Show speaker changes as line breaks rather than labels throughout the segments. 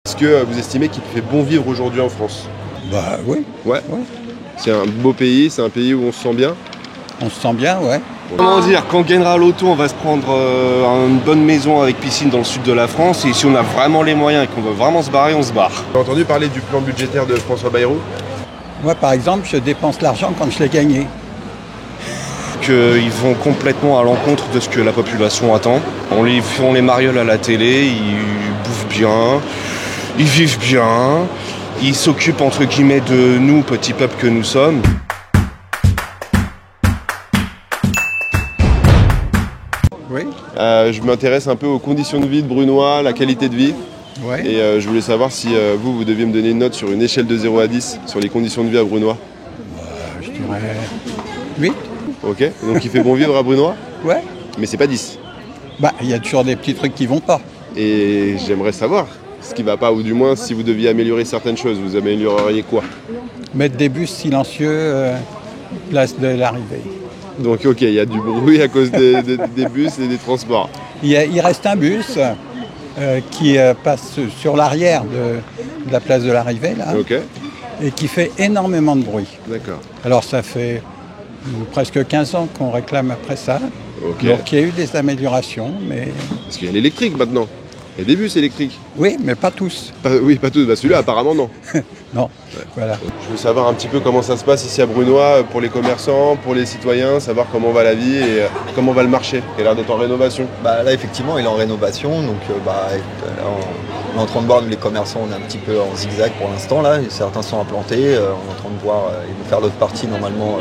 Est-ce que vous estimez qu'il fait bon vivre aujourd'hui en France?
Bah oui.
Ouais.
Oui.
C'est un beau pays, c'est un pays où on se sent bien.
On se sent bien, ouais.
Comment dire, quand on gagnera à l'auto, on va se prendre une bonne maison avec piscine dans le sud de la France. Et si on a vraiment les moyens et qu'on veut vraiment se barrer, on se barre.
Vous avez entendu parler du plan budgétaire de François Bayrou?
Moi, par exemple, je dépense l'argent quand je l'ai gagné.
Qu'ils vont complètement à l'encontre de ce que la population attend. On les font les marioles à la télé, ils bouffent bien, ils vivent bien, ils s'occupent entre guillemets de nous, petit peuple que nous sommes.
Oui.
Je m'intéresse un peu aux conditions de vie de Brunois, la qualité de vie.
Ouais.
Et je voulais savoir si vous deviez me donner une note sur une échelle de 0 à 10 sur les conditions de vie à Brunois.
Je dirais 8.
Ok, donc il fait bon vivre à Brunois,
Ouais.
mais c'est pas 10.
Bah, il y a toujours des petits trucs qui vont pas.
Et j'aimerais savoir ce qui va pas, ou du moins si vous deviez améliorer certaines choses, vous amélioreriez quoi?
Mettre des bus silencieux place de l'arrivée.
Donc ok, il y a du bruit à cause des bus et des transports.
Il reste un bus qui passe sur l'arrière de la place de l'arrivée, là,
Ok,
et qui fait énormément de bruit.
d'accord.
Alors ça fait presque 15 ans qu'on réclame après ça.
Ok.
Donc il y a eu des améliorations, mais
Parce qu'il y a l'électrique maintenant. Il y a des bus électriques.
oui, mais pas tous.
Oui, pas tous. Bah, celui-là apparemment non.
Non, voilà.
Je veux savoir un petit peu comment ça se passe ici à Brunois, pour les commerçants, pour les citoyens, savoir comment va la vie et comment va le marché, qui a l'air d'être en rénovation.
Bah là effectivement il est en rénovation, donc on est en train de voir, nous les commerçants on est un petit peu en zigzag pour l'instant là, et certains sont implantés, on est en train de voir, ils vont faire l'autre partie normalement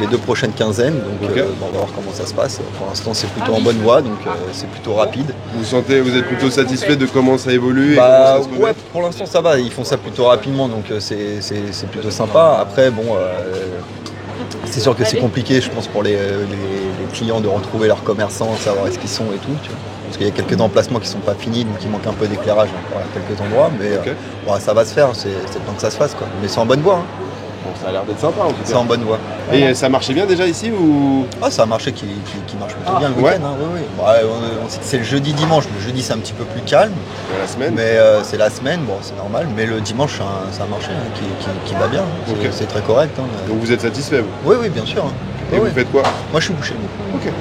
les deux prochaines quinzaines, donc
Ok.
on va voir comment ça se passe. Pour l'instant c'est plutôt en bonne voie, donc c'est plutôt rapide.
Vous êtes plutôt satisfait de comment ça évolue et
Bah,
comment ça se
ouais, pour l'instant ça va, ils font ça plutôt rapidement, donc c'est plutôt sympa. Après bon, c'est sûr que c'est compliqué je pense pour les clients de retrouver leurs commerçants, savoir est-ce qu'ils sont et tout, tu vois. Parce qu'il y a quelques emplacements qui sont pas finis, donc il manque un peu d'éclairage encore à quelques endroits, mais
Ok.
bon, ça va se faire, c'est le temps que ça se fasse quoi. Mais c'est en bonne voie, hein.
Bon, ça a l'air d'être sympa en tout
C'est
cas.
en bonne voie.
Et ça marchait bien déjà ici ou...
Ah, c'est un marché qui marche plutôt bien le
ouais.
week-end, hein, oui, oui. Bah, on sait que c'est le jeudi-dimanche, le jeudi c'est un petit peu plus calme,
Dans la semaine?
mais c'est la semaine, bon c'est normal, mais le dimanche c'est un marché hein, qui va bien, hein.
Ok.
C'est très correct. Hein.
Donc vous êtes satisfait vous?
Oui, oui, bien sûr. Hein.
Et
Oui,
vous
oui.
faites quoi?
Moi je suis boucher.
Ok.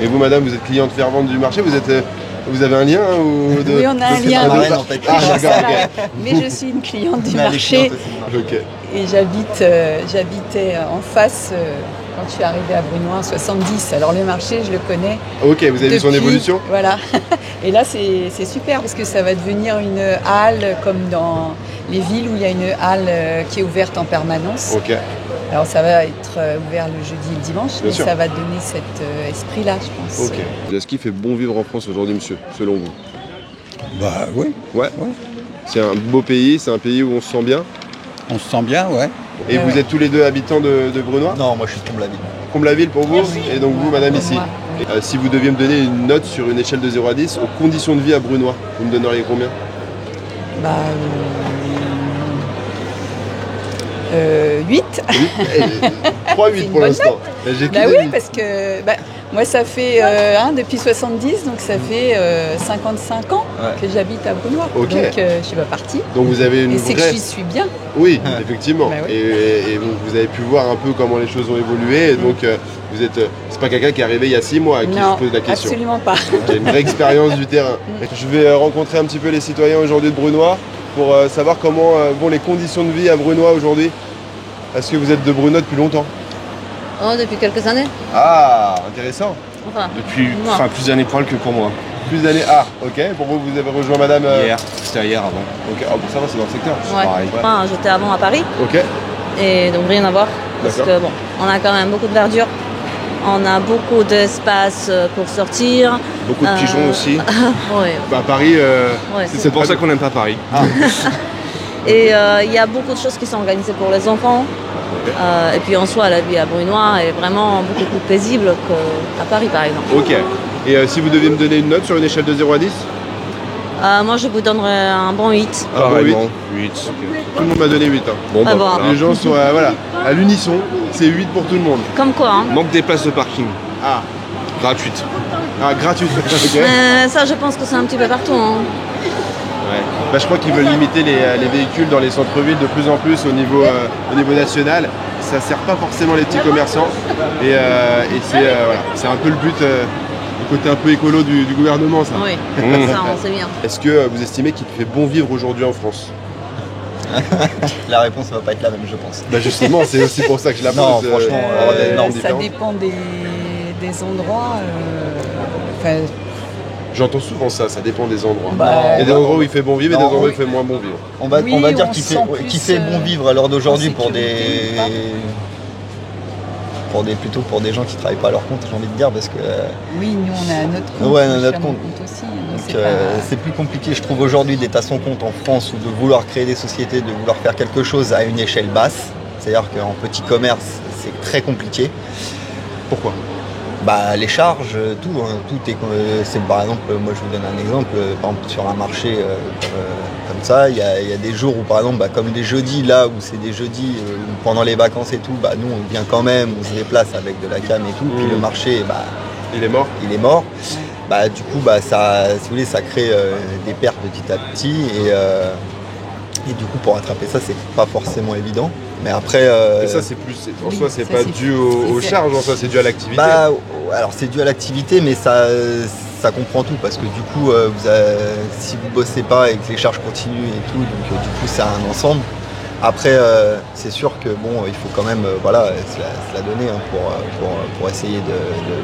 Et vous madame, vous êtes cliente fervente du marché, vous avez un lien ou de...
Oui, on a un lien.
Ma
oui.
marraine, en fait.
Ah d'accord,
Mais je suis une cliente du
Mais elle est
marché
cliente aussi,
ok.
et j'habitais en face quand je suis arrivée à Brunois en 70. Alors le marché, je le connais.
Ok, vous avez vu son
depuis.
évolution?
Voilà. Et là, c'est super parce que ça va devenir une halle comme dans les villes où il y a une halle qui est ouverte en permanence.
Ok.
Alors ça va être ouvert le jeudi et le dimanche,
Bien
mais
sûr.
ça va donner cet esprit-là, je pense.
Ok. Est-ce qu'il fait bon vivre en France aujourd'hui, monsieur, selon vous?
Bah oui,
Ouais.
Ouais.
C'est un beau pays, c'est un pays où on se sent bien.
on se sent bien, ouais.
Et
Ouais,
vous
ouais.
êtes tous les deux habitants de Brunois?
Non, moi je suis de Comble-la-Ville.
Comble-la-Ville pour vous, et donc vous, madame,
Pour
ici.
moi, oui.
Si vous deviez me donner une note sur une échelle de 0 à 10 aux conditions de vie à Brunois, vous me donneriez combien?
Bah, 8.
3-8
C'est
pour
une bonne
l'instant. J'ai que
Bah
des
oui,
huit.
parce que moi, ça fait depuis 70, donc ça fait 55 ans
Ouais.
que j'habite à Brunois.
Ok.
Donc je suis pas partie.
Donc vous avez une
Et c'est que
vraie...
j'y suis bien.
Oui, effectivement.
Bah oui.
Et vous avez pu voir un peu comment les choses ont évolué. Et donc vous êtes... c'est pas quelqu'un qui est arrivé il y a 6 mois à qui
Non,
je pose la question.
absolument pas.
Il y a une vraie expérience du terrain. Je vais rencontrer un petit peu les citoyens aujourd'hui de Brunois pour savoir comment vont les conditions de vie à Brunois aujourd'hui. Est-ce que vous êtes de Brunois depuis longtemps?
Oh, depuis quelques années.
Ah, intéressant.
Enfin,
Depuis
Non.
plus d'années pour elle que pour moi.
Plus d'années. Ah, ok. Pour vous, vous avez rejoint madame...
Hier, c'était hier avant.
Ok, oh, ça va, c'est dans le secteur.
ouais.
pareil.
Enfin, j'étais avant à Paris,
Ok,
et donc rien à voir. Parce
D'accord.
que bon, on a quand même beaucoup de verdure, on a beaucoup d'espace pour sortir.
Beaucoup de pigeons aussi.
Ouais,
bah, à Paris...
ouais.
C'est pour ça qu'on n'aime pas Paris.
Et il y a beaucoup de choses qui sont organisées pour les enfants. Et puis en soi, la vie à Brunois est vraiment beaucoup plus paisible qu'à Paris, par exemple.
Ok. Et si vous deviez me donner une note sur une échelle de 0 à 10?
Moi, je vous donnerais un bon 8.
Ah, bon, 8.
8.
Tout le monde m'a donné 8. Hein.
Bon,
Ah bon.
voilà.
Les gens sont voilà, à l'unisson, c'est 8 pour tout le monde.
Comme quoi, hein.
Manque des places de parking
Ah,
gratuites.
Ah, gratuite. Ok.
Mais ça, je pense que c'est un petit peu partout. Hein.
Ouais. Bah, je crois qu'ils veulent limiter les véhicules dans les centres-villes de plus en plus au niveau national. Ça sert pas forcément les petits commerçants. Et c'est un peu le but, le côté un peu écolo du gouvernement, ça.
Oui, ça, on sait bien.
Est-ce que vous estimez qu'il fait bon vivre aujourd'hui en France?
La réponse va pas être la même, je pense.
Bah justement, c'est aussi pour ça que je la pose.
Non, franchement,
il y a énormes
ça
différences.
dépend des endroits.
J'entends souvent ça dépend des endroits.
Bah,
il y a des endroits où il fait bon vivre et des
non,
endroits où
oui.
il fait moins bon vivre.
On va
Oui,
dire
on
qu'il
sent
fait,
plus,
qu'il fait bon vivre à l'heure d'aujourd'hui pour
sécurité,
plutôt pour des gens qui travaillent pas à leur compte, j'ai envie de dire, parce que
oui, nous on a notre compte.
Ouais, on a
moi, je
notre
suis à mon
compte.
aussi.
donc, c'est plus compliqué, je trouve, aujourd'hui d'être à son compte en France ou de vouloir créer des sociétés, de vouloir faire quelque chose à une échelle basse. C'est-à-dire qu'en petit commerce, c'est très compliqué.
Pourquoi?
Bah, les charges, tout, hein, tout est. C'est par exemple, moi je vous donne un exemple, par exemple sur un marché comme ça, il y a des jours où par exemple, bah, comme des jeudis là, où c'est des jeudis où pendant les vacances et tout, bah nous on vient quand même, on se déplace avec de la cam et tout, puis le marché, bah,
Il est mort.
il est mort. Bah, du coup, bah, ça, si vous voulez, ça crée des pertes petit à petit et du coup pour rattraper ça, c'est pas forcément évident. Mais après.
Et ça, c'est plus. En
oui,
soi, c'est
ça,
pas
c'est-
dû aux
c'est-
charges, en soi, c'est dû à l'activité.
Bah, alors c'est dû à l'activité, mais ça comprend tout parce que du coup, si vous bossez pas et que les charges continuent et tout, donc du coup, c'est un ensemble. Après, c'est sûr que bon, il faut quand même, se la donner hein, pour essayer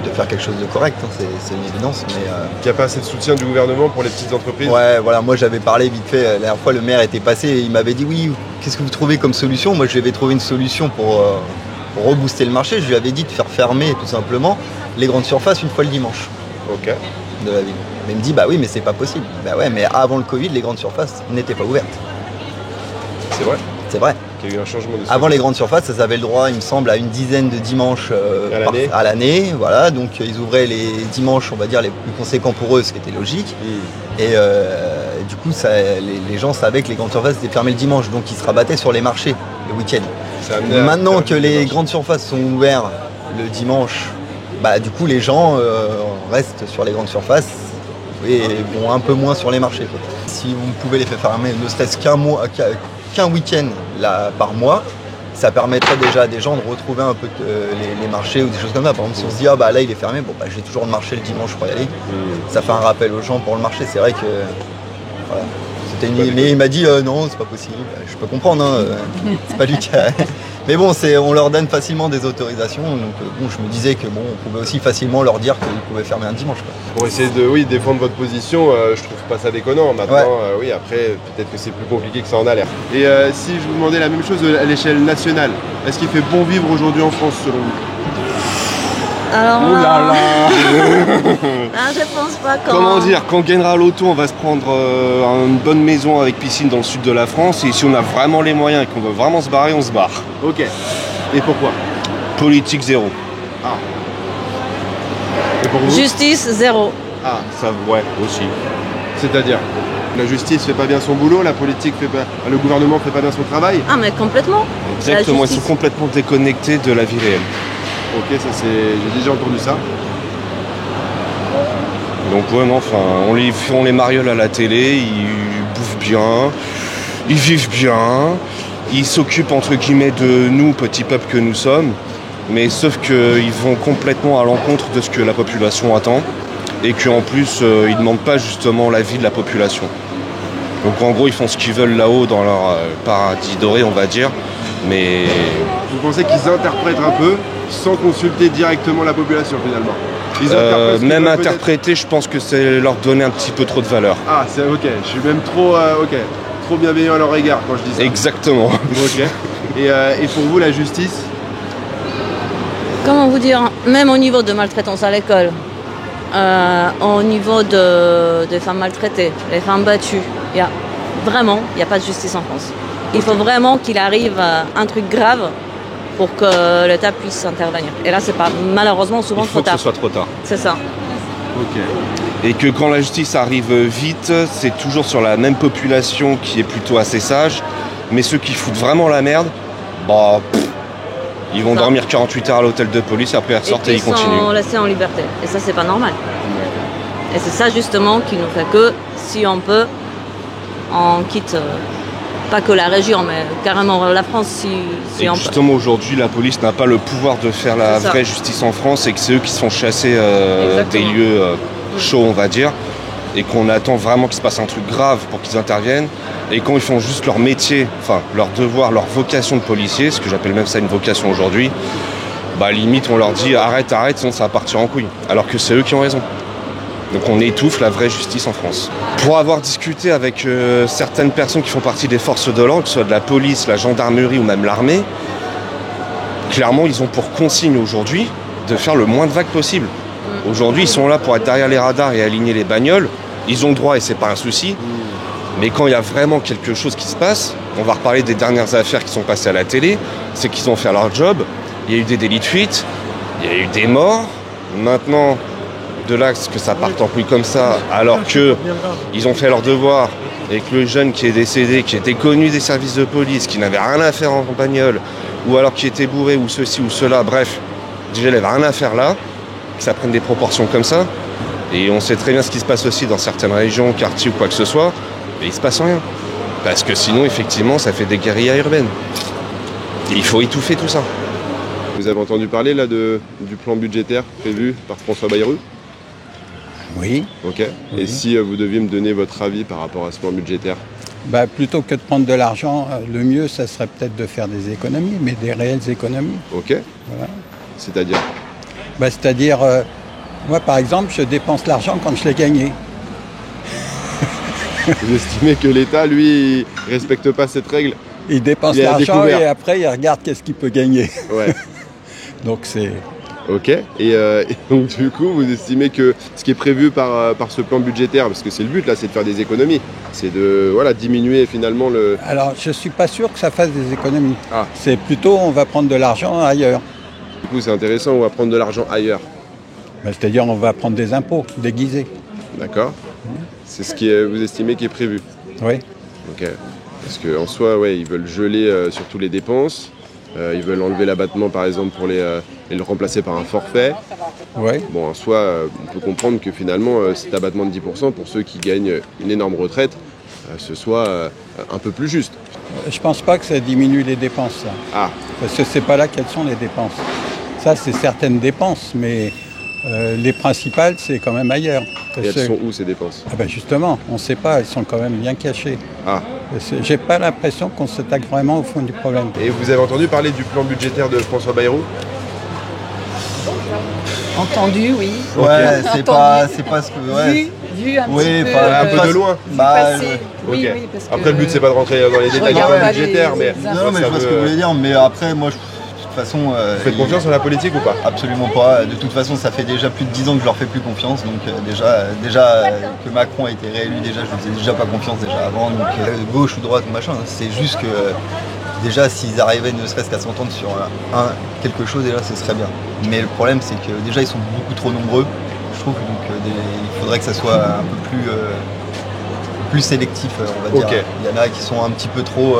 de faire quelque chose de correct. Hein, c'est une évidence, mais.
Il n'y a pas assez de soutien du gouvernement pour les petites entreprises.
Ouais, voilà, moi j'avais parlé vite fait, la dernière fois le maire était passé et il m'avait dit oui, qu'est-ce que vous trouvez comme solution? Moi je lui avais trouvé une solution pour rebooster le marché, je lui avais dit de faire fermer tout simplement les grandes surfaces une fois le dimanche
Ok.
de la ville. Mais il me dit bah oui mais c'est pas possible. Bah ouais mais avant le Covid les grandes surfaces n'étaient pas ouvertes.
C'est vrai
C'est vrai.
qu'il y a eu un changement de
Avant les grandes surfaces, elles avaient le droit, il me semble, à une dizaine de dimanches
À l'année.
Voilà, donc ils ouvraient les dimanches, on va dire, les plus conséquents pour eux, ce qui était logique. Et du coup, les gens savaient que les grandes surfaces étaient fermées le dimanche, donc ils se rabattaient sur les marchés le week-end.
Ça a amené à
Maintenant
faire
que
du
les
dimanche.
grandes surfaces sont ouvertes le dimanche, bah du coup les gens restent sur les grandes surfaces et vont un peu moins sur les marchés, quoi. Si vous pouvez les faire fermer ne serait-ce qu'un week-end là, par mois, ça permettrait déjà à des gens de retrouver un peu les marchés ou des choses comme ça. Par exemple, si on se dit ah bah là il est fermé, bon bah j'ai toujours le marché le dimanche pour y aller. Ça fait un rappel aux gens pour le marché. C'est vrai que voilà. Mais il m'a dit non, c'est pas possible. Je peux comprendre, hein, c'est pas lui qui a. Mais bon, on leur donne facilement des autorisations, donc bon, je me disais que bon, on pouvait aussi facilement leur dire qu'ils pouvaient fermer un dimanche, quoi.
Pour essayer de défendre votre position, je trouve pas ça déconnant. Maintenant,
Ouais.
oui, après, peut-être que c'est plus compliqué que ça en a l'air. Et si je vous demandais la même chose à l'échelle nationale, est-ce qu'il fait bon vivre aujourd'hui en France selon vous?
Alors
Ouh là là.
je pense pas quand.
Comment dire, quand on gagnera à l'auto, on va se prendre une bonne maison avec piscine dans le sud de la France. Et si on a vraiment les moyens et qu'on veut vraiment se barrer, on se barre.
Ok. Et pourquoi?
Politique zéro.
Et pour vous?
Justice, zéro.
Ah,
Ça, ouais, aussi.
c'est-à-dire la justice fait pas bien son boulot, la politique fait pas, le gouvernement fait pas bien son travail.
Ah, mais complètement.
Exactement,
La
ils sont
justice.
complètement déconnectés de la vie réelle.
Ok, ça c'est, j'ai déjà entendu ça.
Donc ouais, non, enfin, on les mariole à la télé, ils bouffent bien, ils vivent bien, ils s'occupent entre guillemets de nous, petits peuples que nous sommes, mais sauf qu'ils vont complètement à l'encontre de ce que la population attend, et qu'en plus, ils ne demandent pas justement l'avis de la population. Donc en gros, ils font ce qu'ils veulent là-haut dans leur paradis doré, on va dire, mais
Vous pensez qu'ils interprètent un peu sans consulter directement la population finalement? Ils interprètent ce qu'ils
même
veulent peut-être.
interpréter, je pense que c'est leur donner un petit peu trop de valeur.
Ah, c'est ok, je suis même trop bienveillant à leur égard quand je dis ça.
Exactement.
Ok. Et pour vous, la justice?
Comment vous dire, même au niveau de maltraitance à l'école, au niveau des femmes maltraitées, les femmes battues, il n'y a pas de justice en France. Il faut vraiment qu'il arrive un truc grave pour que l'État puisse intervenir. Et là, c'est pas malheureusement souvent
Il faut
trop
que ce
tard.
soit trop tard.
C'est ça.
Ok.
Et que quand la justice arrive vite, c'est toujours sur la même population qui est plutôt assez sage. Mais ceux qui foutent vraiment la merde, bah, ils vont
Ça.
dormir 48 heures à l'hôtel de police et après ils ressortent et
puis
ils continuent.
sont laissés en liberté. Et ça, c'est pas normal. Et c'est ça justement qui nous fait que, si on peut, on quitte pas que la région, mais carrément la France si
Et
on peut.
justement, aujourd'hui, la police n'a pas le pouvoir de faire la vraie justice en France et que c'est eux qui sont chassés des lieux chauds, on va dire, et qu'on attend vraiment qu'il se passe un truc grave pour qu'ils interviennent. Et quand ils font juste leur métier, enfin leur devoir, leur vocation de policier, ce que j'appelle même ça une vocation aujourd'hui, bah limite on leur dit arrête, sinon ça va partir en couille. Alors que c'est eux qui ont raison. Donc on étouffe la vraie justice en France. Pour avoir discuté avec certaines personnes qui font partie des forces de l'ordre, que ce soit de la police, la gendarmerie ou même l'armée, clairement ils ont pour consigne aujourd'hui de faire le moins de vagues possible. Aujourd'hui ils sont là pour être derrière les radars et aligner les bagnoles. Ils ont le droit et c'est pas un souci. Mais quand il y a vraiment quelque chose qui se passe, on va reparler des dernières affaires qui sont passées à la télé, c'est qu'ils ont fait leur job, il y a eu des délits de fuite, il y a eu des morts. Maintenant, de là que ça parte en couille comme ça, alors qu'ils ont fait leur devoir et que le jeune qui est décédé, qui était connu des services de police, qui n'avait rien à faire en bagnole, ou alors qui était bourré, ou ceci ou cela, bref, déjà il n'avait rien à faire là, que ça prenne des proportions comme ça. Et on sait très bien ce qui se passe aussi dans certaines régions, quartiers ou quoi que ce soit, mais il se passe rien. Parce que sinon, effectivement, ça fait des guérillas urbaines. Et il faut étouffer tout ça.
Vous avez entendu parler là du plan budgétaire prévu par François Bayrou?
Oui.
Ok.
Oui.
Et si vous deviez me donner votre avis par rapport à ce plan budgétaire?
Bah, plutôt que de prendre de l'argent, le mieux, ça serait peut-être de faire des économies, mais des réelles économies.
Ok.
Voilà.
C'est-à-dire?
Bah, c'est-à-dire, moi par exemple, je dépense l'argent quand je l'ai gagné.
Vous estimez que l'État, lui, il respecte pas cette règle?
Il dépense
Il a
l'argent
découvert.
et après il regarde qu'est-ce qu'il peut gagner.
Ouais.
Donc c'est...
Ok. Et donc du coup, vous estimez que ce qui est prévu par ce plan budgétaire, parce que c'est le but là, c'est de faire des économies, c'est de diminuer finalement le...
Alors je suis pas sûr que ça fasse des économies.
Ah.
C'est plutôt on va prendre de l'argent ailleurs.
Du coup, c'est intéressant, on va prendre de l'argent ailleurs.
Bah, c'est-à-dire on va prendre des impôts déguisés.
D'accord. C'est ce qui vous estimez qui est prévu.
Oui.
Ok. Parce qu'en soi, ouais, ils veulent geler surtout les dépenses. Ils veulent enlever l'abattement, par exemple, et le remplacer par un forfait.
Oui.
Bon, en soi, on peut comprendre que finalement, cet abattement de 10% pour ceux qui gagnent une énorme retraite, ce soit un peu plus juste.
Je pense pas que ça diminue les dépenses, ça.
Ah,
Parce que c'est pas là quelles sont les dépenses. Ça, c'est certaines dépenses, mais les principales, c'est quand même ailleurs.
et elles sont où ces dépenses?
Ah ben justement, on ne sait pas, elles sont quand même bien cachées.
Ah.
J'ai pas l'impression qu'on s'attaque vraiment au fond du problème.
Et vous avez entendu parler du plan budgétaire de François Bayrou?
Entendu, oui.
Ouais, c'est pas
Entendu.
ce que... Ouais.
Vu un
Oui,
petit peu.
pas-
Un peu de loin.
vu
Bah,
passer. Oui,
Ok.
oui, parce que
Après, le but, c'est pas de rentrer dans les
je
détails du
regarde
plan
pas
budgétaire,
les
mais...
infos.
Non, mais je
ça
vois ce
veut-
que vous voulez dire, mais après, moi, de toute façon...
Vous faites confiance en la politique ou pas?
Absolument pas. De toute façon, ça fait déjà plus de 10 ans que je leur fais plus confiance. Donc que Macron a été réélu, déjà, je ne faisais déjà pas confiance déjà avant. Donc gauche ou droite ou machin, c'est juste que déjà s'ils arrivaient ne serait-ce qu'à s'entendre sur quelque chose, déjà ce serait bien. Mais le problème, c'est que déjà ils sont beaucoup trop nombreux. Je trouve donc il faudrait que ça soit un peu plus sélectif, on va dire.
Ok.
Il y en a qui sont un petit peu trop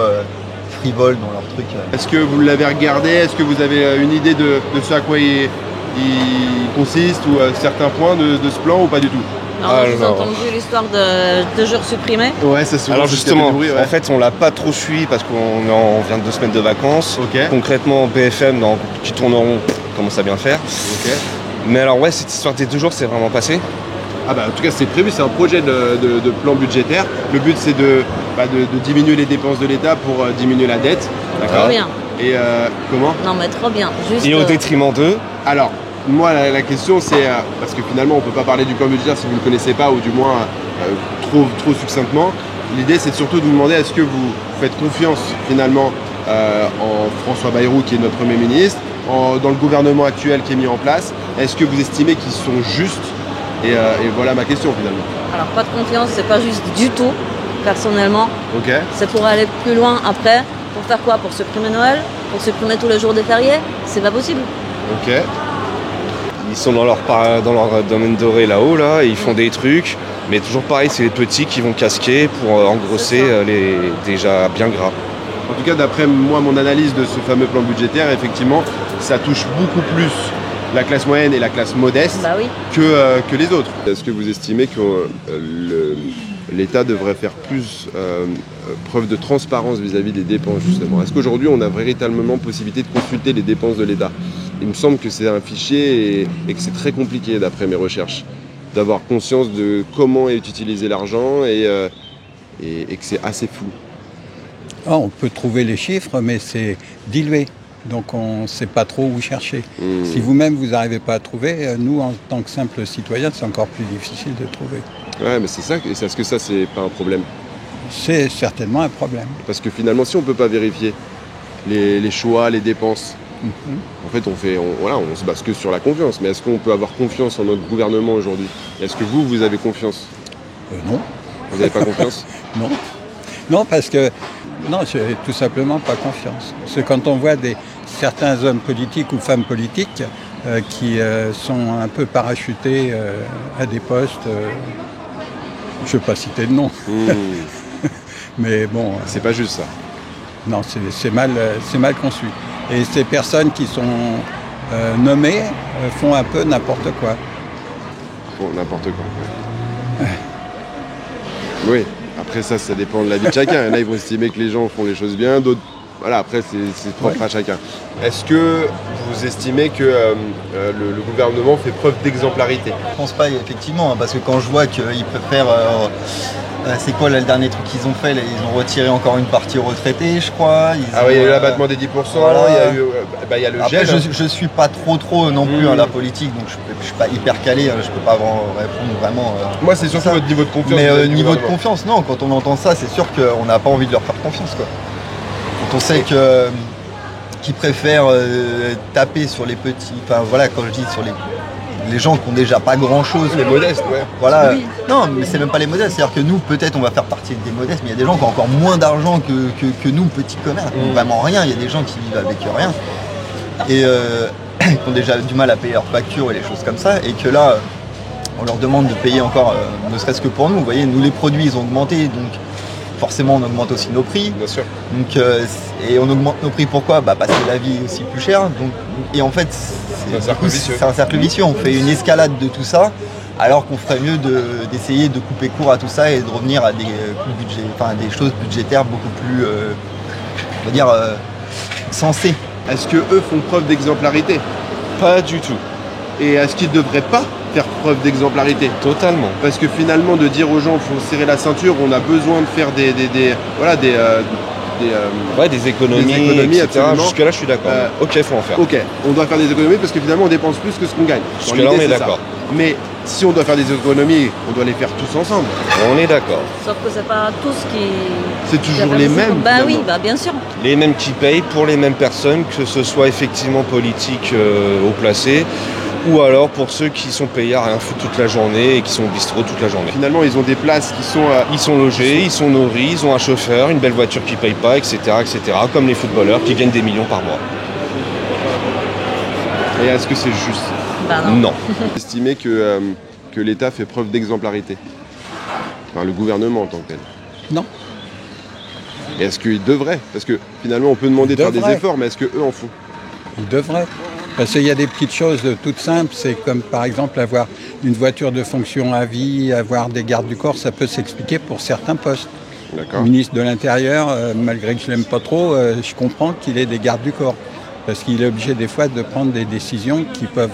frivoles dans leur truc.
Est-ce que vous l'avez regardé? Est-ce que vous avez une idée de ce à quoi il consiste ou certains points de ce plan ou pas du tout?
Alors, vous avez
Alors.
entendu l'histoire de jours supprimés?
Ouais, ça se
Alors justement, en fait, on l'a pas trop suivi parce qu'on vient de 2 semaines de vacances.
Ok.
Concrètement, BFM, qui tourne en rond, commence à bien faire.
Ok.
Mais alors ouais, cette histoire des 2 jours, c'est vraiment passé.
Ah bah en tout cas c'est prévu, c'est un projet de plan budgétaire. Le but c'est de diminuer les dépenses de l'État pour diminuer la dette.
Trop bien.
Et comment?
Non mais trop bien. Juste,
Et au détriment d'eux.
Alors, moi la question c'est, parce que finalement on ne peut pas parler du plan budgétaire si vous ne le connaissez pas ou du moins trop succinctement. L'idée c'est surtout de vous demander est-ce que vous faites confiance finalement en François Bayrou qui est notre Premier ministre, dans le gouvernement actuel qui est mis en place. Est-ce que vous estimez qu'ils sont justes et voilà ma question finalement.
Alors pas de confiance, c'est pas juste du tout, personnellement.
Ok.
C'est pour aller plus loin après. Pour faire quoi? Pour supprimer Noël? Pour supprimer tous les jours des fériés? C'est pas possible.
Ok.
Ils sont dans leur domaine doré là-haut, là, et ils font des trucs. Mais toujours pareil, c'est les petits qui vont casquer pour engrosser les déjà bien gras.
En tout cas, d'après moi, mon analyse de ce fameux plan budgétaire, effectivement, ça touche beaucoup plus la classe moyenne et la classe modeste
Bah oui.
que les autres. Est-ce que vous estimez que l'État devrait faire plus preuve de transparence vis-à-vis des dépenses, justement? Est-ce qu'aujourd'hui, on a véritablement possibilité de consulter les dépenses de l'État? Il me semble que c'est un fichier et que c'est très compliqué, d'après mes recherches, d'avoir conscience de comment est utilisé l'argent et que c'est assez flou.
On peut trouver les chiffres, mais c'est dilué. Donc on ne sait pas trop où chercher. Si vous-même vous n'arrivez pas à trouver, nous en tant que simples citoyens, c'est encore plus difficile de trouver.
Ouais, mais c'est ça. Est-ce que ça, c'est pas un problème?
C'est certainement un problème.
Parce que finalement, si on ne peut pas vérifier les choix, les dépenses, en fait, on se base que sur la confiance. Mais est-ce qu'on peut avoir confiance en notre gouvernement aujourd'hui? Est-ce que vous avez confiance?
Non.
Vous n'avez pas confiance?
Non. Non, parce que non, j'ai tout simplement pas confiance. Parce que quand on voit certains hommes politiques ou femmes politiques qui sont un peu parachutés à des postes, je ne vais pas citer de nom, mais bon...
C'est pas juste ça.
Non, c'est mal conçu. Et ces personnes qui sont nommées font un peu n'importe quoi.
Bon, n'importe quoi. Oui, après ça dépend de la vie de chacun. Il y en a, ils vont estimer que les gens font les choses bien, d'autres... Voilà, après, c'est propre à chacun. Est-ce que vous estimez que le gouvernement fait preuve d'exemplarité?
Je pense pas, effectivement, parce que quand je vois qu'ils préfèrent... c'est quoi là, le dernier truc qu'ils ont fait là, ils ont retiré encore une partie aux retraités, je crois.
Il y a eu l'abattement des 10%,
voilà.
il y a le
Après,
gel.
je suis pas trop non plus la politique, donc je suis pas hyper calé, je peux pas répondre vraiment.
Moi, c'est surtout votre niveau de confiance.
Mais niveau de confiance, non, quand on entend ça, c'est sûr qu'on n'a pas envie de leur faire confiance, quoi. Quand on sait qu'ils préfèrent taper sur les petits, enfin voilà, quand je dis sur les gens qui ont déjà pas grand chose.
Les modestes, ouais.
Voilà. Oui. Non, mais c'est même pas les modestes. C'est-à-dire que nous, peut-être, on va faire partie des modestes, mais il y a des gens qui ont encore moins d'argent que nous, petits commerces, qui n'ont vraiment rien. Il y a des gens qui vivent avec rien. Et qui ont déjà du mal à payer leurs factures et les choses comme ça. Et que là, on leur demande de payer encore, ne serait-ce que pour nous. Vous voyez, nous, les produits, ils ont augmenté. Donc, forcément, on augmente aussi nos prix.
Bien sûr.
Donc, et on augmente nos prix, pourquoi? Parce que la vie est aussi plus chère. Donc, et en fait, c'est un cercle vicieux. On fait une escalade de tout ça, alors qu'on ferait mieux d'essayer de couper court à tout ça et de revenir à des choses budgétaires beaucoup plus, on va dire, sensées.
Est-ce que eux font preuve d'exemplarité?
Pas du tout.
Et est-ce qu'ils ne devraient pas faire preuve d'exemplarité?
Totalement.
Parce que finalement, de dire aux gens qu'il faut serrer la ceinture, on a besoin de faire des économies,
etc. Jusque-là, je suis d'accord. Ok, il faut en faire.
Ok, on doit faire des économies parce que finalement, on dépense plus que ce qu'on gagne.
Jusque-là, on est d'accord.
Mais si on doit faire des économies, on doit les faire tous ensemble.
On est d'accord.
Sauf que c'est pas tous qui...
C'est toujours les mêmes.
Bah oui, bah bien sûr.
Les mêmes qui payent pour les mêmes personnes, que ce soit effectivement politique haut placé, ou alors pour ceux qui sont payés à rien foutre toute la journée et qui sont au bistrot toute la journée.
Finalement, ils ont des places qui sont...
Ils sont logés, ils sont nourris, ils ont un chauffeur, une belle voiture qui ne paye pas, etc., etc. Comme les footballeurs qui gagnent des millions par mois.
Et est-ce que c'est juste?
Bah non.
Non.
Estimez que l'État fait preuve d'exemplarité. Enfin, le gouvernement en tant que tel.
Non.
Et est-ce qu'ils devraient? Parce que finalement, on peut demander de faire des efforts, mais est-ce qu'eux en font?
Ils devraient. Parce qu'il y a des petites choses toutes simples, c'est comme par exemple avoir une voiture de fonction à vie, avoir des gardes du corps, ça peut s'expliquer pour certains postes.
D'accord.
Ministre de l'Intérieur, malgré que je l'aime pas trop, je comprends qu'il ait des gardes du corps. Parce qu'il est obligé des fois de prendre des décisions qui peuvent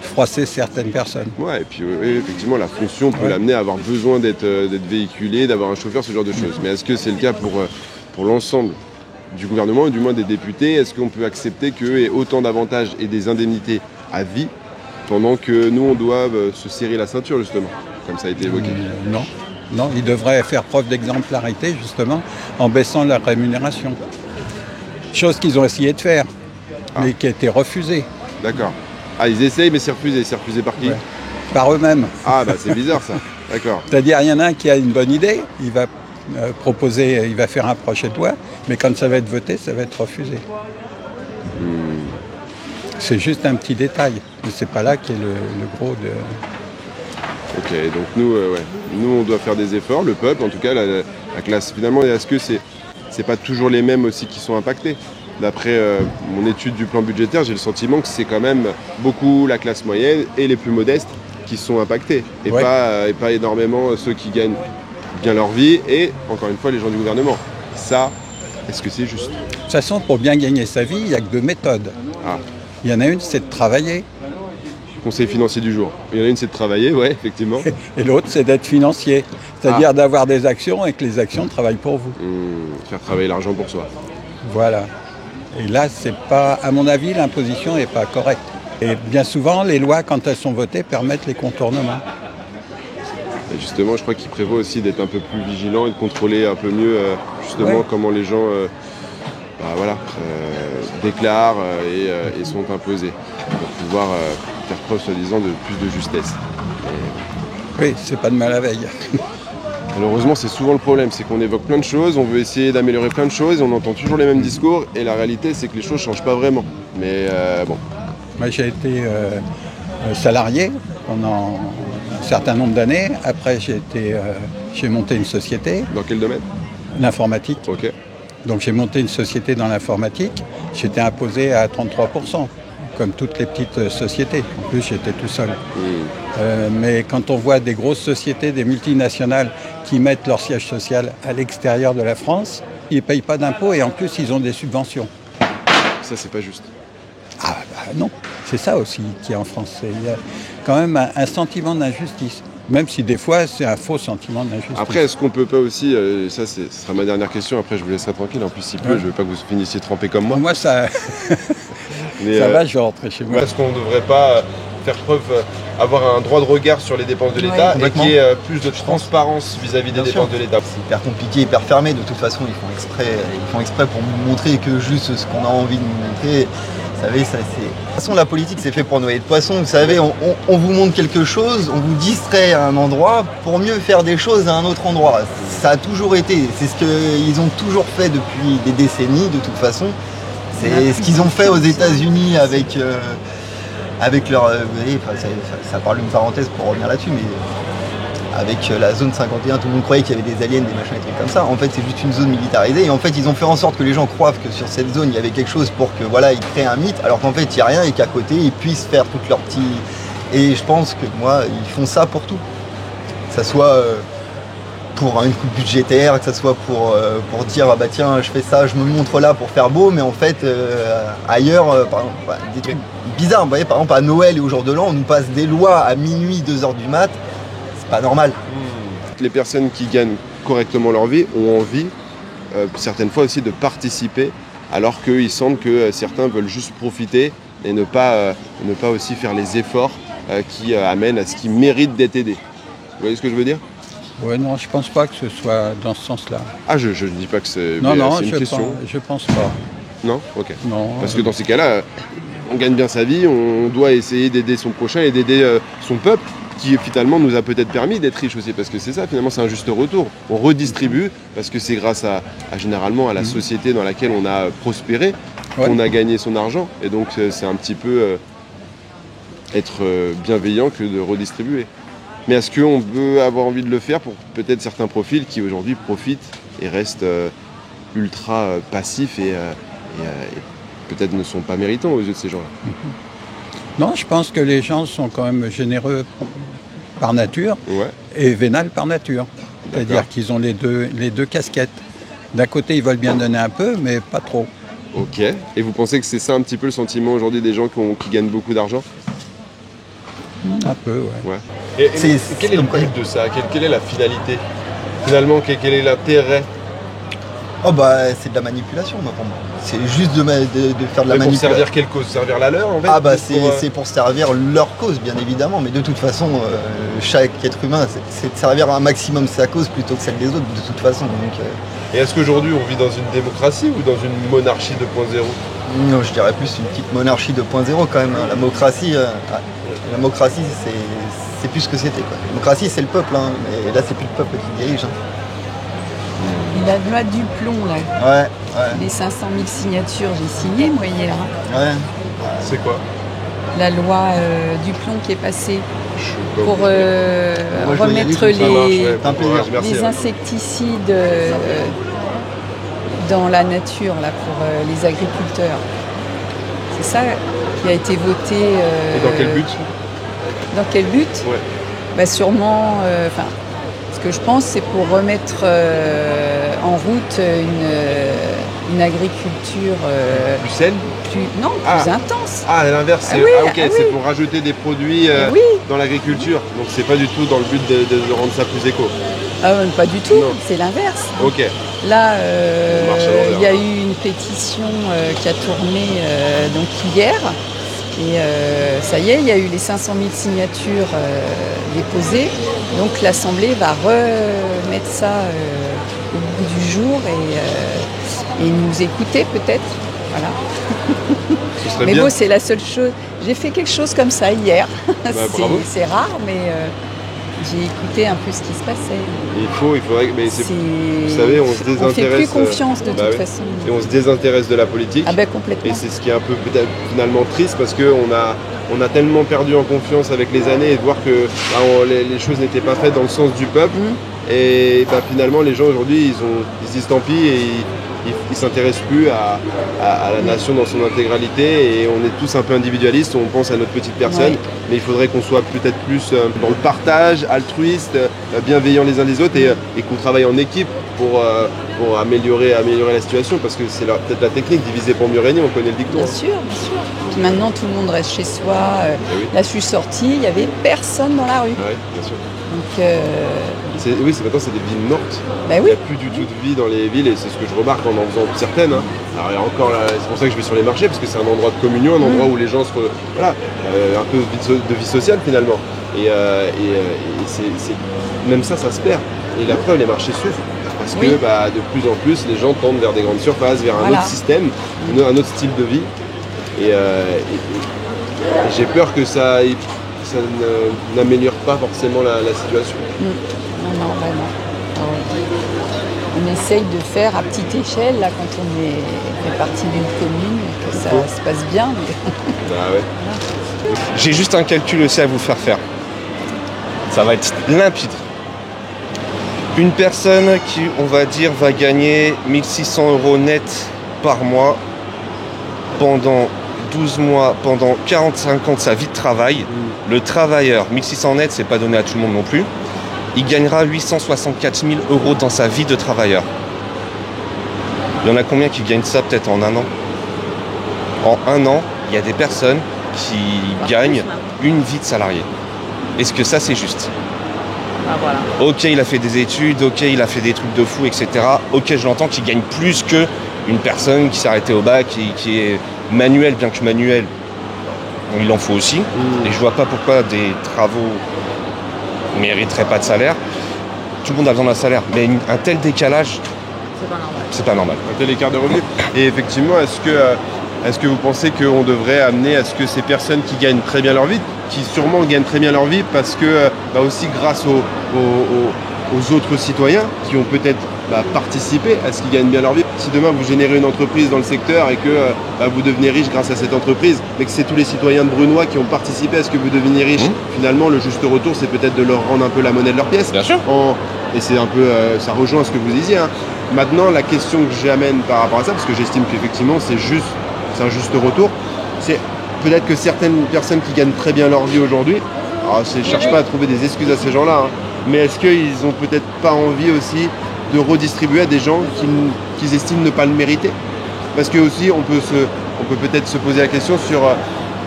froisser certaines personnes.
Ouais, et puis oui, effectivement, la fonction peut l'amener à avoir besoin d'être véhiculé, d'avoir un chauffeur, ce genre de choses. Mais est-ce que c'est le cas pour l'ensemble du gouvernement, et du moins des députés? Est-ce qu'on peut accepter qu'eux aient autant d'avantages et des indemnités à vie, pendant que nous, on doit se serrer la ceinture, justement, comme ça a été évoqué?
Non, ils devraient faire preuve d'exemplarité, justement, en baissant leur rémunération. Chose qu'ils ont essayé de faire, mais qui a été refusée.
D'accord. Ah, ils essayent, mais c'est refusé. C'est refusé par qui?
Par eux-mêmes.
Ah, bah c'est bizarre, ça. D'accord.
C'est-à-dire, il y en a un qui a une bonne idée, il va proposer, il va faire un projet de loi, mais quand ça va être voté, ça va être refusé. C'est juste un petit détail, mais c'est pas là qu'est le gros de...
Ok, donc nous on doit faire des efforts, le peuple, en tout cas la classe. Finalement, est-ce que c'est pas toujours les mêmes aussi qui sont impactés? d'après mon étude du plan budgétaire, j'ai le sentiment que c'est quand même beaucoup la classe moyenne et les plus modestes qui sont impactés, et pas énormément ceux qui gagnent bien leur vie, et encore une fois les gens du gouvernement. Ça, est-ce que c'est juste?
De toute façon, pour bien gagner sa vie, il n'y a que deux méthodes.
Ah,
Il y en a une, c'est de travailler,
conseil financier du jour. Il y en a une, c'est de travailler, ouais, effectivement.
et l'autre, c'est d'être financier. C'est-à-dire d'avoir des actions et que les actions travaillent pour vous.
Faire travailler l'argent pour soi.
Voilà. Et là, c'est pas, à mon avis, l'imposition n'est pas correcte. Et bien souvent, les lois, quand elles sont votées, permettent les contournements.
Et justement, je crois qu'il prévoit aussi d'être un peu plus vigilant et de contrôler un peu mieux justement comment les gens déclarent et sont imposés pour pouvoir faire preuve soi-disant de plus de justesse.
Oui, c'est pas de mal à veille.
Malheureusement, c'est souvent le problème, c'est qu'on évoque plein de choses, on veut essayer d'améliorer plein de choses, et on entend toujours les mêmes discours, et la réalité, c'est que les choses ne changent pas vraiment. Mais bon.
Moi, j'ai été salarié pendant un certain nombre d'années. Après, j'ai monté une société.
Dans quel domaine?
L'informatique.
Ok.
Donc, j'ai monté une société dans l'informatique. J'étais imposé à 33%, comme toutes les petites sociétés. En plus, j'étais tout seul. Mais quand on voit des grosses sociétés, des multinationales qui mettent leur siège social à l'extérieur de la France, ils ne payent pas d'impôts et en plus, ils ont des subventions.
Ça, c'est pas juste.
Ah non, c'est ça aussi qui est en France. Il y a quand même un sentiment d'injustice, même si des fois c'est un faux sentiment d'injustice.
Après, est-ce qu'on peut pas aussi, ce sera ma dernière question, après je vous laisserai tranquille, en plus il pleut, je veux pas que vous finissiez trempé comme moi.
Moi ça,
Mais,
ça va, je vais rentrer chez moi.
Est-ce qu'on ne devrait pas faire preuve, avoir un droit de regard sur les dépenses de l'État et qu'il y ait plus de transparence vis-à-vis des dépenses de l'État?
C'est hyper compliqué, hyper fermé. De toute façon, ils font exprès pour nous montrer que juste ce qu'on a envie de nous montrer. Vous savez, ça c'est. De toute façon, la politique, c'est fait pour noyer le poisson. Vous savez, on vous montre quelque chose, on vous distrait à un endroit pour mieux faire des choses à un autre endroit. Ça a toujours été. C'est ce qu'ils ont toujours fait depuis des décennies, de toute façon. C'est ce qu'ils ont fait aux États-Unis avec leur. Vous voyez, ça parle d'une parenthèse pour revenir là-dessus, mais avec la zone 51, tout le monde croyait qu'il y avait des aliens, des machins, des trucs comme ça. En fait, c'est juste une zone militarisée. Et en fait, ils ont fait en sorte que les gens croient que sur cette zone, il y avait quelque chose pour que, voilà, ils créent un mythe, alors qu'en fait, il n'y a rien et qu'à côté, ils puissent faire toutes leurs petits. Et je pense que, moi, ils font ça pour tout. Que ça soit pour une coupe budgétaire, que ça soit pour dire, ah bah tiens, je fais ça, je me montre là pour faire beau, mais en fait, ailleurs, par exemple, des trucs bizarres. Vous voyez, par exemple, à Noël et au jour de l'an, on nous passe des lois à minuit, 2h du mat'. Pas normal.
Les personnes qui gagnent correctement leur vie ont envie, certaines fois aussi, de participer, alors qu'ils sentent que certains veulent juste profiter et ne pas aussi faire les efforts qui amènent à ce qu'ils méritent d'être aidés. Vous voyez ce que je veux dire?
Ouais, non, je pense pas que ce soit dans ce sens-là.
Ah, je ne dis pas que c'est,
non,
c'est une question.
Je pense pas.
Non? Ok.
Non.
Parce que dans ces cas-là, on gagne bien sa vie, on doit essayer d'aider son prochain et d'aider son peuple, qui finalement nous a peut-être permis d'être riches aussi, parce que c'est ça, finalement, c'est un juste retour. On redistribue, parce que c'est grâce à généralement à la société dans laquelle on a prospéré, qu'on a gagné son argent, et donc c'est un petit peu être bienveillant que de redistribuer. Mais est-ce qu'on peut avoir envie de le faire pour peut-être certains profils qui aujourd'hui profitent et restent ultra passifs et peut-être ne sont pas méritants aux yeux de ces gens-là?
Non, je pense que les gens sont quand même généreux par nature et vénales par nature. C'est-à-dire qu'ils ont les deux casquettes. D'un côté, ils veulent bien donner un peu, mais pas trop.
Ok. Et vous pensez que c'est ça un petit peu le sentiment aujourd'hui des gens qui gagnent beaucoup d'argent?
Un peu, ouais.
Et quel est le but de ça? Quelle est la finalité? Finalement, quel est l'intérêt?
Oh bah c'est de la manipulation, moi, pour moi. C'est juste de faire de la manipulation.
Pour servir quelle cause? Servir la leur, en fait?
Ah bah c'est pour servir leur cause, bien évidemment. Mais de toute façon, chaque être humain, c'est de servir un maximum sa cause plutôt que celle des autres, de toute façon. Donc,
Et est-ce qu'aujourd'hui, on vit dans une démocratie ou dans une monarchie 2.0?
Non, je dirais plus une petite monarchie 2.0 quand même. La démocratie, c'est plus ce que c'était, quoi. La démocratie, c'est le peuple, hein, mais là, c'est plus le peuple qui dirige. Hein.
La loi du plomb, là.
Ouais.
Les 500 000 signatures, j'ai signé, moi, hier. Hein.
Ouais.
C'est quoi?
La loi du plomb qui est passée pour
Moi,
remettre
les insecticides
dans la nature là, pour les agriculteurs. C'est ça qui a été voté.
Et dans quel but?
Dans quel but?
Ouais.
Bah, sûrement, ce que je pense, c'est pour remettre en route une agriculture
Plus saine?
plus intense.
Ah, à l'inverse, c'est
oui.
c'est pour rajouter des produits
Oui.
dans l'agriculture. Donc c'est pas du tout dans le but de rendre ça plus éco.
Ah, pas du tout,
Non.
c'est l'inverse.
Ok.
Là,
On marche à l'envers.
il y a eu une pétition qui a tourné donc hier. Et ça y est, il y a eu les 500 000 signatures déposées. Donc l'Assemblée va remettre ça au bout du jour et nous écouter peut-être. Voilà.
Ce serait
Mais
bien.
bon, c'est la seule chose. J'ai fait quelque chose comme ça hier.
Bravo.
C'est rare, mais j'ai écouté un peu ce qui se passait.
Il faudrait. Mais vous savez, on se désintéresse.
On fait plus confiance de toute
oui.
façon.
Et on se désintéresse de la politique.
Ah ben complètement.
Et c'est ce qui est un peu peut-être finalement triste parce qu'on a tellement perdu en confiance avec les années et de voir que les choses n'étaient pas faites dans le sens du peuple. Et finalement, les gens aujourd'hui, ils se disent tant pis et ils ne s'intéressent plus à la nation dans son intégralité et on est tous un peu individualistes, on pense à notre petite personne, mais il faudrait qu'on soit peut-être plus dans le partage, altruiste, bienveillant les uns les autres et qu'on travaille en équipe pour améliorer la situation parce que c'est peut-être la technique, diviser pour mieux régner, on connaît le dicton.
Bien sûr. Puis maintenant, tout le monde reste chez soi.
oui.
Là, je suis sortie, il n'y avait personne dans la rue.
Oui, bien sûr.
Donc,
Maintenant c'est des villes mortes.
bah
Il
oui.
n'y a plus du tout de vie dans les villes et c'est ce que je remarque en faisant certaines. Hein. Alors il y a encore c'est pour ça que je vais sur les marchés parce que c'est un endroit de communion, un endroit où les gens un peu de vie sociale finalement. Et même ça se perd. Et la preuve, les marchés souffrent parce que de plus en plus les gens tendent vers des grandes surfaces, vers un autre système, un autre style de vie. Et j'ai peur que ça n'améliore pas forcément la situation.
Non, vraiment. On essaye de faire à petite échelle, là, quand on fait partie d'une commune, que ça se passe bien. Mais...
Bah ouais.
J'ai juste un calcul aussi à vous faire. Ça va être limpide. Une personne qui, on va dire, va gagner 1 600 € net par mois pendant 12 mois, pendant 45 ans de sa vie de travail. Le travailleur, 1 600 net, c'est pas donné à tout le monde non plus. Il gagnera 864 000 € dans sa vie de travailleur. Il y en a combien qui gagnent ça peut-être en un an? En un an, il y a des personnes qui gagnent une vie de salarié. Est-ce que ça, c'est juste?
Voilà.
Ok, il a fait des études, ok, il a fait des trucs de fou, etc. Ok, je l'entends qu'il gagne plus qu'une personne qui s'est arrêtée au bac et qui est manuel, bien que manuel. Il en faut aussi. Et je vois pas pourquoi des travaux ne mériteraient pas de salaire. Tout le monde a besoin d'un salaire. Mais un tel décalage, c'est pas normal.
Un tel écart de revenus. Et effectivement, est-ce que vous pensez qu'on devrait amener à ce que ces personnes qui gagnent très bien leur vie, qui sûrement gagnent très bien leur vie parce que aussi grâce aux autres citoyens qui ont peut-être participer à ce qu'ils gagnent bien leur vie. Si demain vous générez une entreprise dans le secteur et que vous devenez riche grâce à cette entreprise, mais que c'est tous les citoyens de Brunois qui ont participé à ce que vous deveniez riche, finalement le juste retour c'est peut-être de leur rendre un peu la monnaie de leur pièce.
Bien sûr.
Et c'est un peu, ça rejoint ce que vous disiez. Hein. Maintenant la question que j'amène par rapport à ça, parce que j'estime qu'effectivement c'est un juste retour, c'est peut-être que certaines personnes qui gagnent très bien leur vie aujourd'hui, je ne cherche pas à trouver des excuses à ces gens-là, hein, mais est-ce qu'ils n'ont peut-être pas envie aussi de redistribuer à des gens qu'ils estiment ne pas le mériter? Parce que aussi on peut peut-être se poser la question sur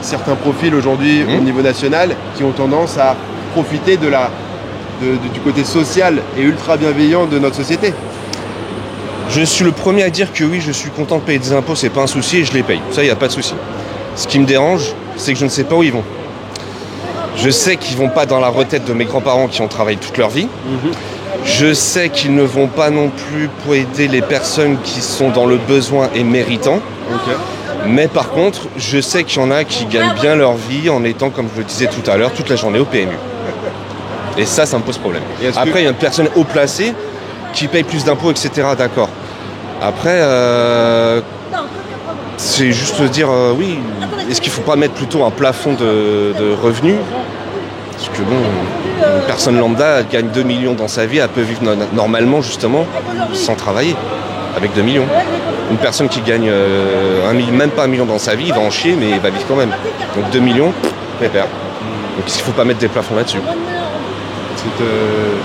certains profils aujourd'hui au niveau national qui ont tendance à profiter du côté social et ultra bienveillant de notre société.
Je suis le premier à dire que oui, je suis content de payer des impôts, c'est pas un souci et je les paye. Ça, il n'y a pas de souci. Ce qui me dérange, c'est que je ne sais pas où ils vont. Je sais qu'ils ne vont pas dans la retraite de mes grands-parents qui ont travaillé toute leur vie. Je sais qu'ils ne vont pas non plus pour aider les personnes qui sont dans le besoin et méritants. Mais par contre, je sais qu'il y en a qui gagnent bien leur vie en étant, comme je le disais tout à l'heure, toute la journée au PMU. Et ça me pose problème. Après, il y a une personne haut placée qui paye plus d'impôts, etc. D'accord. Après, c'est juste dire, oui, est-ce qu'il ne faut pas mettre plutôt un plafond de revenus? Parce que bon, une personne lambda elle gagne 2 millions dans sa vie, elle peut vivre normalement justement sans travailler. avec 2 millions. Une personne qui gagne même pas 1 million dans sa vie, il va en chier, mais il va vivre quand même. Donc 2 millions, pépère. Donc il ne faut pas mettre des plafonds là-dessus.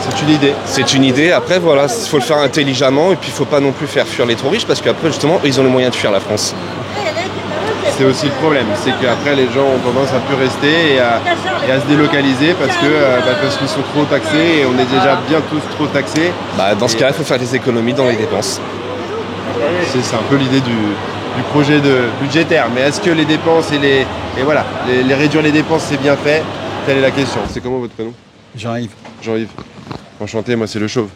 C'est une idée.
C'est une idée. Après, voilà, il faut le faire intelligemment et puis il ne faut pas non plus faire fuir les trop riches parce qu'après, justement, ils ont les moyens de fuir la France.
C'est aussi le problème, c'est qu'après les gens ont tendance à plus rester et à se délocaliser parce qu'ils sont trop taxés et on est déjà bien tous trop taxés.
Dans ce cas-là, il faut faire des économies dans les dépenses.
C'est un peu l'idée du projet budgétaire. Mais est-ce que les dépenses les réduire les dépenses c'est bien fait? Telle est la question. C'est comment votre prénom?
Jean-Yves.
Jean-Yves. Enchanté, moi c'est le Chauve.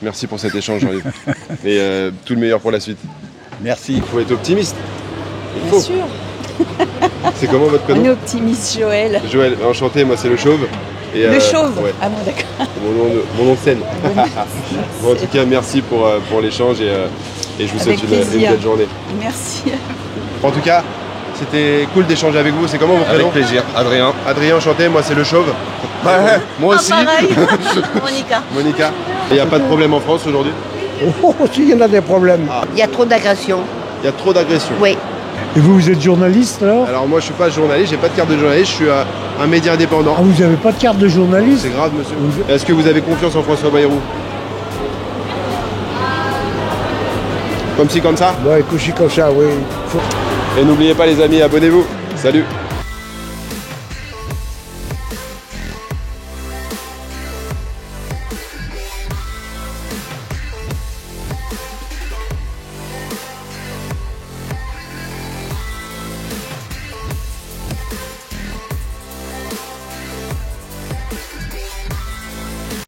Merci pour cet échange Jean-Yves. Et tout le meilleur pour la suite.
Merci.
Il faut être optimiste.
Bien sûr.
C'est comment votre prénom?
On est optimiste, Joël.
Joël, enchanté, moi c'est le Chauve. Et,
Le Chauve.
Ouais.
Ah bon, d'accord.
Mon nom de scène. Bon, en tout cas, merci pour l'échange et je vous souhaite une belle journée.
Merci.
En tout cas, c'était cool d'échanger avec vous. C'est comment vos prénoms?
Avec plaisir. Adrien.
Adrien, enchanté, moi c'est le Chauve. Moi aussi.
Pareil. Monica.
Monica. Il n'y a pas de problème en France aujourd'hui?
Oh, si, il y en a des problèmes.
Il y a trop d'agressions.
Il y a trop d'agressions.
Oui.
Et vous êtes journaliste alors?
Alors moi je suis pas journaliste, j'ai pas de carte de journaliste, je suis un média indépendant.
Ah, vous n'avez pas de carte de journaliste?
C'est grave monsieur. Est-ce que vous avez confiance en François Bayrou? Comme ci, comme ça?
Ouais, couchi comme ça, oui.
Et n'oubliez pas les amis, abonnez-vous. Salut.